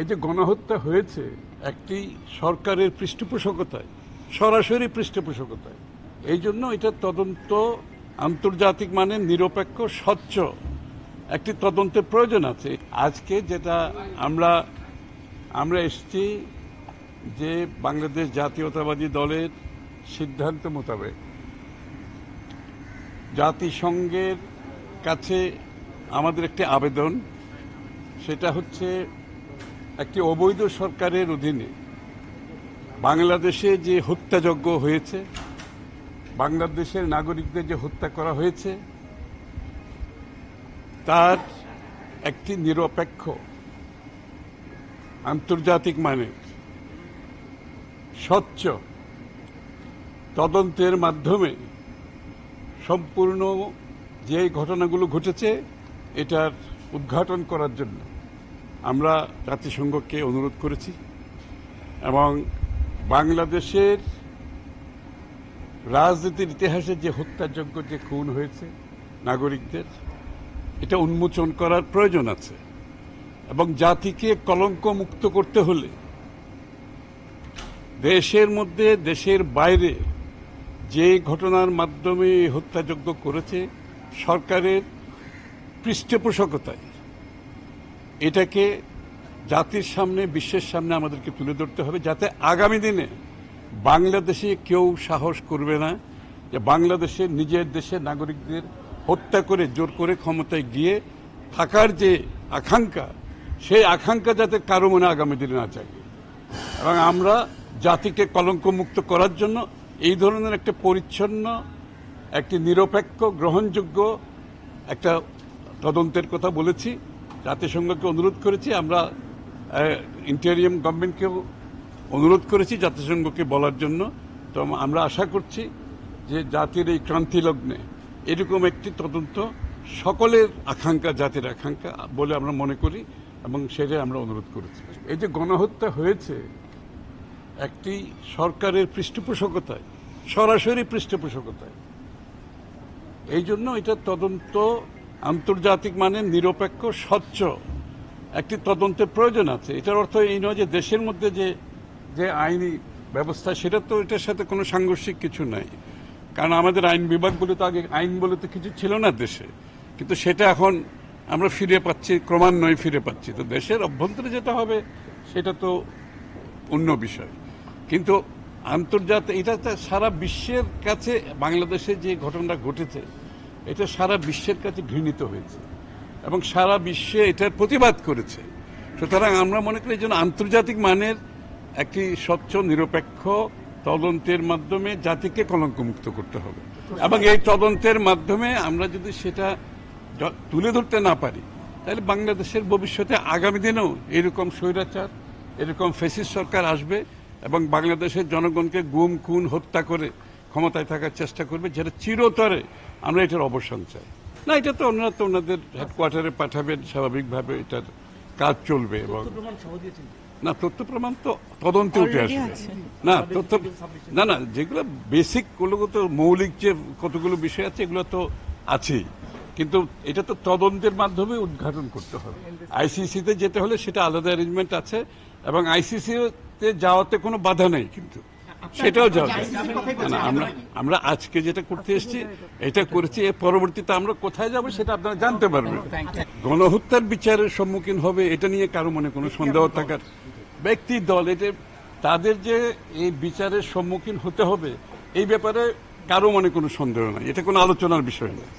এই যে গণহত্যা হয়েছে একটি সরকারের পৃষ্ঠপোষকতায়, সরাসরি পৃষ্ঠপোষকতায়, এই জন্য এটার তদন্ত আন্তর্জাতিক মানের নিরপেক্ষ স্বচ্ছ একটি তদন্তের প্রয়োজন আছে। আজকে যেটা আমরা এসেছি যে বাংলাদেশ জাতীয়তাবাদী দলের সিদ্ধান্ত মোতাবেক জাতিসংঘের কাছে আমাদের একটি আবেদন, সেটা হচ্ছে একটি অবৈধ সরকারের অধীনে বাংলাদেশে যে হত্যাযজ্ঞ হয়েছে, বাংলাদেশের নাগরিকদের যে হত্যা করা হয়েছে, তার একটি নিরপেক্ষ আন্তর্জাতিক মানের স্বচ্ছ তদন্তের মাধ্যমে সম্পূর্ণ যে ঘটনাগুলো ঘটেছে এটার উদ্ঘাটন করার জন্য আমরা জাতিসংঘকে অনুরোধ করেছি এবং বাংলাদেশের রাজনীতির ইতিহাসে যে হত্যাযজ্ঞ, যে খুন হয়েছে নাগরিকদের, এটা উন্মোচন করার প্রয়োজন আছে এবং জাতিকে কলঙ্ক মুক্ত করতে হলে দেশের মধ্যে দেশের বাইরে যে ঘটনার মাধ্যমে হত্যাযজ্ঞ করেছে সরকারের পৃষ্ঠপোষকতায়, এটাকে জাতির সামনে, বিশ্বের সামনে আমাদেরকে তুলে ধরতে হবে, যাতে আগামী দিনে বাংলাদেশে কেউ সাহস করবে না যে বাংলাদেশের নিজের দেশের নাগরিকদের হত্যা করে জোর করে ক্ষমতায় গিয়ে থাকার যে আকাঙ্ক্ষা, সেই আকাঙ্ক্ষা যাতে কারো মনে আগামী দিনে না জাগে। এবং আমরা জাতিকে কলঙ্কমুক্ত করার জন্য এই ধরনের একটা পরিচ্ছন্ন, একটি নিরপেক্ষ, গ্রহণযোগ্য একটা তদন্তের কথা বলেছি, জাতিসংঘকে অনুরোধ করেছি, আমরা ইন্টারিয়াম গভর্নমেন্টকেও অনুরোধ করেছি জাতিসংঘকে বলার জন্য। তো আমরা আশা করছি যে জাতির এই ক্রান্তি লগ্নে এরকম একটি তদন্ত সকলের আকাঙ্ক্ষা, জাতির আকাঙ্ক্ষা বলে আমরা মনে করি এবং সেটাই আমরা অনুরোধ করেছি। এই যে গণহত্যা হয়েছে একটি সরকারের পৃষ্ঠপোষকতায়, সরাসরি পৃষ্ঠপোষকতায়, এই জন্য এটা তদন্ত আন্তর্জাতিক মানের নিরপেক্ষ স্বচ্ছ একটি তদন্তের প্রয়োজন আছে। এটার অর্থ এই নয় যে দেশের মধ্যে যে আইনি ব্যবস্থা সেটা তো এটার সাথে কোনো সাংঘর্ষিক কিছু নাই, কারণ আমাদের আইন বিভাগ বলে তো আগে আইন বলে তো কিছু ছিল না দেশে, কিন্তু সেটা এখন আমরা ফিরে পাচ্ছি, ক্রমান্বয়ে ফিরে পাচ্ছি। তো দেশের অভ্যন্তরে যেটা হবে সেটা তো অন্য বিষয়, কিন্তু আন্তর্জাতিক, এটা তো সারা বিশ্বের কাছে বাংলাদেশে যে ঘটনাটা ঘটেছে এটা সারা বিশ্বের কাছে ঘৃণিত হয়েছে এবং সারা বিশ্বে এটার প্রতিবাদ করেছে। সুতরাং আমরা মনে করি এই জন্য আন্তর্জাতিক মানের একটি স্বচ্ছ নিরপেক্ষ তদন্তের মাধ্যমে জাতিকে কলঙ্কমুক্ত করতে হবে এবং এই তদন্তের মাধ্যমে আমরা যদি সেটা তুলে ধরতে না পারি তাহলে বাংলাদেশের ভবিষ্যতে আগামী দিনেও এরকম স্বৈরাচার, এরকম ফ্যাসিস্ট সরকার আসবে এবং বাংলাদেশের জনগণকে গুম, খুন, হত্যা করে ক্ষমতায় থাকার চেষ্টা করবে, যেটা চিরতরে আমরা এটার অবসান চাই না। এটা তো ওনারা তো ওনাদের হেডকোয়ার্টারে পাঠাবেন, স্বাভাবিকভাবে এটার কাজ চলবে এবং না, তথ্য প্রমাণ তো তদন্তে উঠে আসবে। না তথ্য না যেগুলো বেসিক, তো মৌলিক যে কতগুলো বিষয় আছে এগুলো তো আছেই, কিন্তু এটা তো তদন্তের মাধ্যমে উদ্ঘাটন করতে হবে। আইসিসিতে যেতে হলে সেটা আলাদা অ্যারেঞ্জমেন্ট আছে এবং আইসিসিতে যাওয়াতে কোনো বাধা নেই, কিন্তু সেটাও যাওয়া না। আমরা আজকে যেটা করতে এসেছি এটা করেছি, এর পরবর্তীতে আমরা কোথায় যাব সেটা আপনারা জানতে পারবেন। গণহত্যার বিচারের সম্মুখীন হবে এটা নিয়ে কারো মনে কোনো সন্দেহ থাকার, ব্যক্তি দল, এটা তাদের যে এই বিচারের সম্মুখীন হতে হবে এই ব্যাপারে কারো মনে কোনো সন্দেহ নাই, এটা কোনো আলোচনার বিষয় নয়।